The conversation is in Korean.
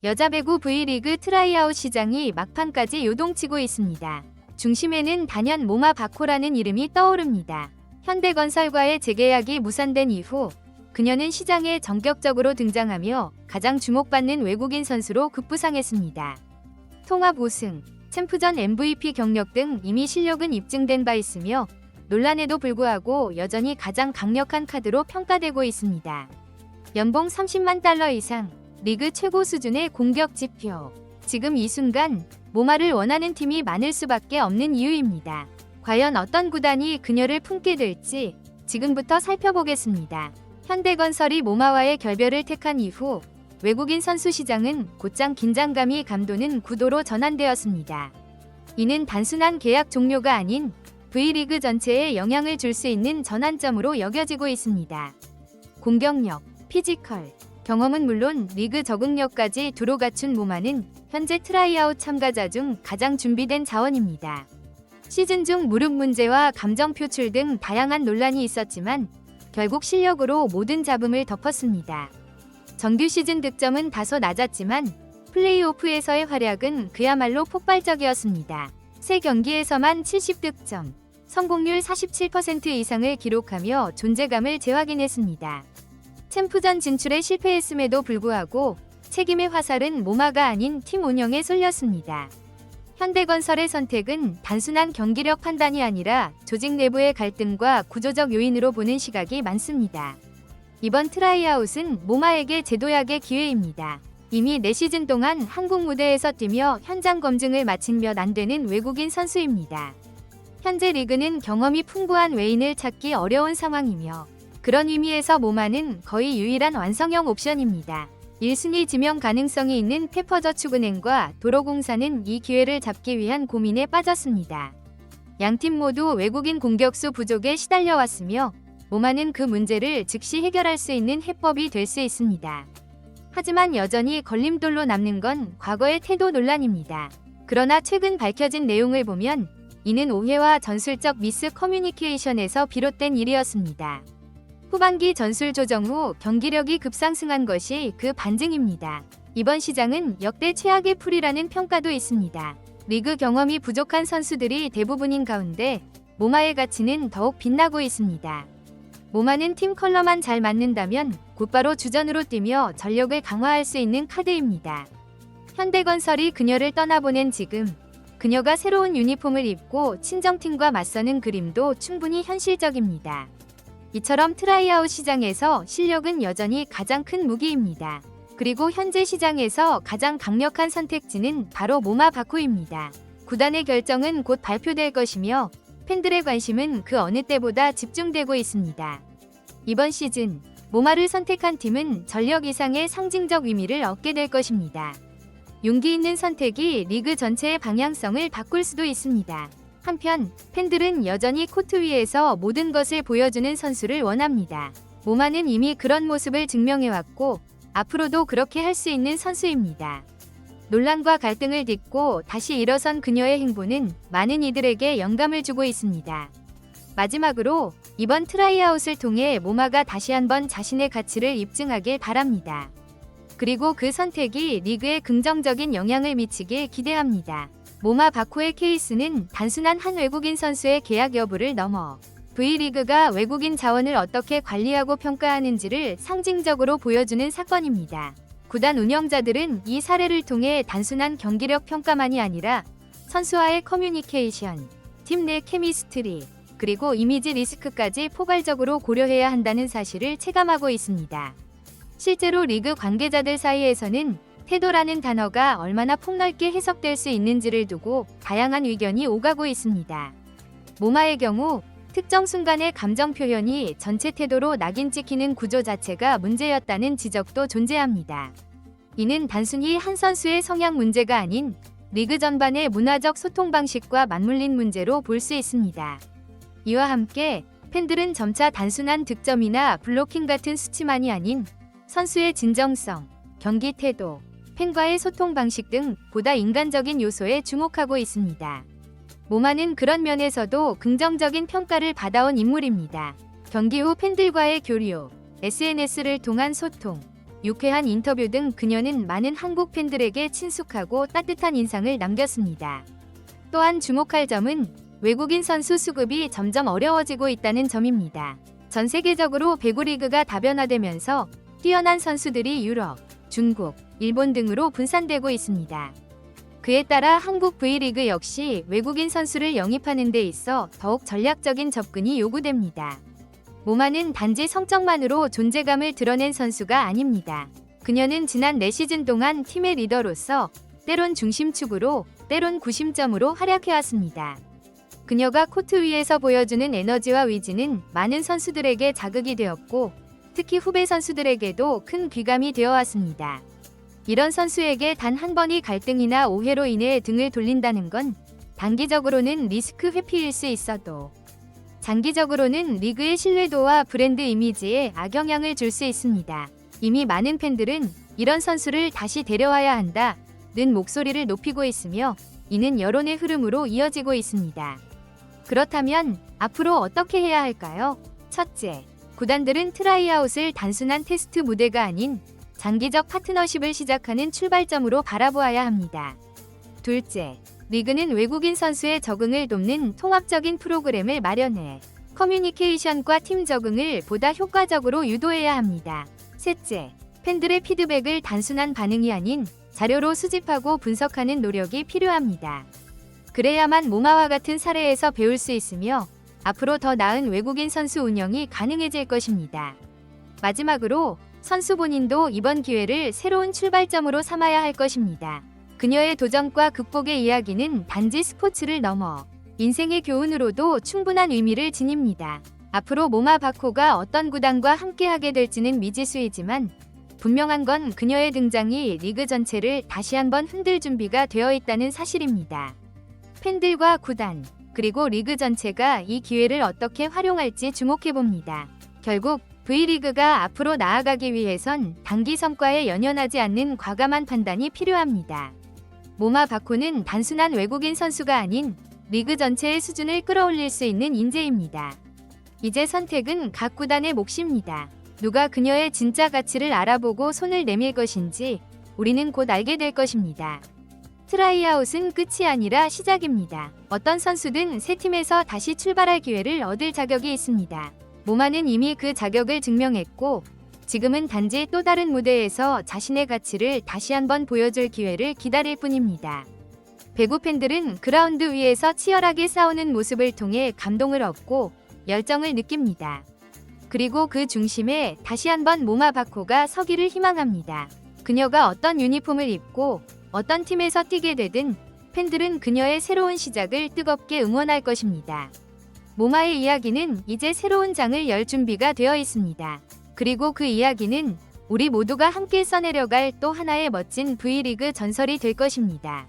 여자 배구 V리그 트라이아웃 시장이 막판까지 요동치고 있습니다. 중심에는 단연 모마 바코라는 이름이 떠오릅니다. 현대건설과의 재계약이 무산된 이후 그녀는 시장에 전격적으로 등장하며 가장 주목받는 외국인 선수로 급부상했습니다. 통합 우승, 챔프전 MVP 경력 등 이미 실력은 입증된 바 있으며 논란에도 불구하고 여전히 가장 강력한 카드로 평가되고 있습니다. 연봉 30만 달러 이상, 리그 최고 수준의 공격 지표. 지금 이 순간 모마를 원하는 팀이 많을 수밖에 없는 이유입니다. 과연 어떤 구단이 그녀를 품게 될지 지금부터 살펴보겠습니다. 현대건설이 모마와의 결별을 택한 이후 외국인 선수 시장은 곧장 긴장감이 감도는 구도로 전환되었습니다. 이는 단순한 계약 종료가 아닌 V리그 전체에 영향을 줄 수 있는 전환점으로 여겨지고 있습니다. 공격력, 피지컬, 경험은 물론 리그 적응력까지 두루 갖춘 모마는 현재 트라이아웃 참가자 중 가장 준비된 자원입니다. 시즌 중 무릎 문제와 감정 표출 등 다양한 논란이 있었지만 결국 실력으로 모든 잡음을 덮었습니다. 정규 시즌 득점은 다소 낮았지만 플레이오프에서의 활약은 그야말로 폭발적이었습니다. 3경기에서만 70득점, 성공률 47% 이상을 기록하며 존재감을 재확인했습니다. 챔프전 진출에 실패했음에도 불구하고 책임의 화살은 모마가 아닌 팀 운영에 쏠렸습니다. 현대건설의 선택은 단순한 경기력 판단이 아니라 조직 내부의 갈등과 구조적 요인으로 보는 시각이 많습니다. 이번 트라이아웃은 모마에게 재도약의 기회입니다. 이미 4시즌 동안 한국 무대에서 뛰며 현장 검증을 마친 몇 안 되는 외국인 선수입니다. 현재 리그는 경험이 풍부한 외인을 찾기 어려운 상황이며 그런 의미에서 모마는 거의 유일한 완성형 옵션입니다. 1순위 지명 가능성이 있는 페퍼저축은행과 도로공사는 이 기회를 잡기 위한 고민에 빠졌습니다. 양팀 모두 외국인 공격수 부족에 시달려왔으며 모마는 그 문제를 즉시 해결할 수 있는 해법이 될 수 있습니다. 하지만 여전히 걸림돌로 남는 건 과거의 태도 논란입니다. 그러나 최근 밝혀진 내용을 보면 이는 오해와 전술적 미스 커뮤니케이션에서 비롯된 일이었습니다. 후반기 전술 조정 후 경기력이 급상승한 것이 그 반증입니다. 이번 시장은 역대 최악의 풀이라는 평가도 있습니다. 리그 경험이 부족한 선수들이 대부분인 가운데 모마의 가치는 더욱 빛나고 있습니다. 모마는 팀 컬러만 잘 맞는다면 곧바로 주전으로 뛰며 전력을 강화할 수 있는 카드입니다. 현대건설이 그녀를 떠나보낸 지금 그녀가 새로운 유니폼을 입고 친정팀과 맞서는 그림도 충분히 현실적입니다. 이처럼 트라이아웃 시장에서 실력은 여전히 가장 큰 무기입니다. 그리고 현재 시장에서 가장 강력한 선택지는 바로 모마 바코입니다. 구단의 결정은 곧 발표될 것이며 팬들의 관심은 그 어느 때보다 집중되고 있습니다. 이번 시즌 모마를 선택한 팀은 전력 이상의 상징적 의미를 얻게 될 것입니다. 용기 있는 선택이 리그 전체의 방향성을 바꿀 수도 있습니다. 한편 팬들은 여전히 코트 위에서 모든 것을 보여주는 선수를 원합니다. 모마는 이미 그런 모습을 증명해왔고 앞으로도 그렇게 할 수 있는 선수입니다. 논란과 갈등을 딛고 다시 일어선 그녀의 행보는 많은 이들에게 영감을 주고 있습니다. 마지막으로 이번 트라이아웃을 통해 모마가 다시 한번 자신의 가치를 입증하길 바랍니다. 그리고 그 선택이 리그에 긍정적인 영향을 미치길 기대합니다. 모마 바코의 케이스는 단순한 한 외국인 선수의 계약 여부를 넘어 V리그가 외국인 자원을 어떻게 관리하고 평가하는지를 상징적으로 보여주는 사건입니다. 구단 운영자들은 이 사례를 통해 단순한 경기력 평가만이 아니라 선수와의 커뮤니케이션, 팀 내 케미스트리, 그리고 이미지 리스크까지 포괄적으로 고려해야 한다는 사실을 체감하고 있습니다. 실제로 리그 관계자들 사이에서는 태도라는 단어가 얼마나 폭넓게 해석될 수 있는지를 두고 다양한 의견이 오가고 있습니다. 모마의 경우 특정 순간의 감정 표현이 전체 태도로 낙인 찍히는 구조 자체가 문제였다는 지적도 존재합니다. 이는 단순히 한 선수의 성향 문제가 아닌 리그 전반의 문화적 소통 방식과 맞물린 문제로 볼 수 있습니다. 이와 함께 팬들은 점차 단순한 득점이나 블로킹 같은 수치만이 아닌 선수의 진정성, 경기 태도, 팬과의 소통 방식 등 보다 인간적인 요소에 주목하고 있습니다. 모마는 그런 면에서도 긍정적인 평가를 받아온 인물입니다. 경기 후 팬들과의 교류, SNS를 통한 소통, 유쾌한 인터뷰 등 그녀는 많은 한국 팬들에게 친숙하고 따뜻한 인상을 남겼습니다. 또한 주목할 점은 외국인 선수 수급이 점점 어려워지고 있다는 점입니다. 전 세계적으로 배구 리그가 다변화되면서 뛰어난 선수들이 유럽, 중국, 일본 등으로 분산되고 있습니다. 그에 따라 한국 V리그 역시 외국인 선수를 영입하는 데 있어 더욱 전략적인 접근이 요구됩니다. 모마는 단지 성적만으로 존재감을 드러낸 선수가 아닙니다. 그녀는 지난 4시즌 동안 팀의 리더로서 때론 중심축으로 때론 구심점으로 활약해왔습니다. 그녀가 코트 위에서 보여주는 에너지와 의지는 많은 선수들에게 자극이 되었고 특히 후배 선수들에게도 큰 귀감이 되어왔습니다. 이런 선수에게 단 한 번의 갈등이나 오해로 인해 등을 돌린다는 건 단기적으로는 리스크 회피일 수 있어도 장기적으로는 리그의 신뢰도와 브랜드 이미지에 악영향을 줄 수 있습니다. 이미 많은 팬들은 이런 선수를 다시 데려와야 한다는 목소리를 높이고 있으며 이는 여론의 흐름으로 이어지고 있습니다. 그렇다면 앞으로 어떻게 해야 할까요? 첫째, 구단들은 트라이아웃을 단순한 테스트 무대가 아닌 장기적 파트너십을 시작하는 출발점으로 바라보아야 합니다. 둘째, 리그는 외국인 선수의 적응을 돕는 통합적인 프로그램을 마련해 커뮤니케이션과 팀 적응을 보다 효과적으로 유도해야 합니다. 셋째, 팬들의 피드백을 단순한 반응이 아닌 자료로 수집하고 분석하는 노력이 필요합니다. 그래야만 모마와 같은 사례에서 배울 수 있으며 앞으로 더 나은 외국인 선수 운영이 가능해질 것입니다. 마지막으로 선수 본인도 이번 기회를 새로운 출발점으로 삼아야 할 것입니다. 그녀의 도전과 극복의 이야기는 단지 스포츠를 넘어 인생의 교훈으로도 충분한 의미를 지닙니다. 앞으로 모마 바코가 어떤 구단과 함께하게 될지는 미지수이지만 분명한 건 그녀의 등장이 리그 전체를 다시 한번 흔들 준비가 되어 있다는 사실입니다. 팬들과 구단, 그리고 리그 전체가 이 기회를 어떻게 활용할지 주목해봅니다. 결국 V리그가 앞으로 나아가기 위해선 단기 성과에 연연하지 않는 과감한 판단이 필요합니다. 모마 바코는 단순한 외국인 선수가 아닌 리그 전체의 수준을 끌어올릴 수 있는 인재입니다. 이제 선택은 각 구단의 몫입니다. 누가 그녀의 진짜 가치를 알아보고 손을 내밀 것인지 우리는 곧 알게 될 것입니다. 트라이아웃은 끝이 아니라 시작입니다. 어떤 선수든 새 팀에서 다시 출발할 기회를 얻을 자격이 있습니다. 모마는 이미 그 자격을 증명했고 지금은 단지 또 다른 무대에서 자신의 가치를 다시 한번 보여줄 기회를 기다릴 뿐입니다. 배구 팬들은 그라운드 위에서 치열하게 싸우는 모습을 통해 감동을 얻고 열정을 느낍니다. 그리고 그 중심에 다시 한번 모마 바코가 서기를 희망합니다. 그녀가 어떤 유니폼을 입고 어떤 팀에서 뛰게 되든 팬들은 그녀의 새로운 시작을 뜨겁게 응원할 것입니다. 모마의 이야기는 이제 새로운 장을 열 준비가 되어 있습니다. 그리고 그 이야기는 우리 모두가 함께 써내려갈 또 하나의 멋진 V리그 전설이 될 것입니다.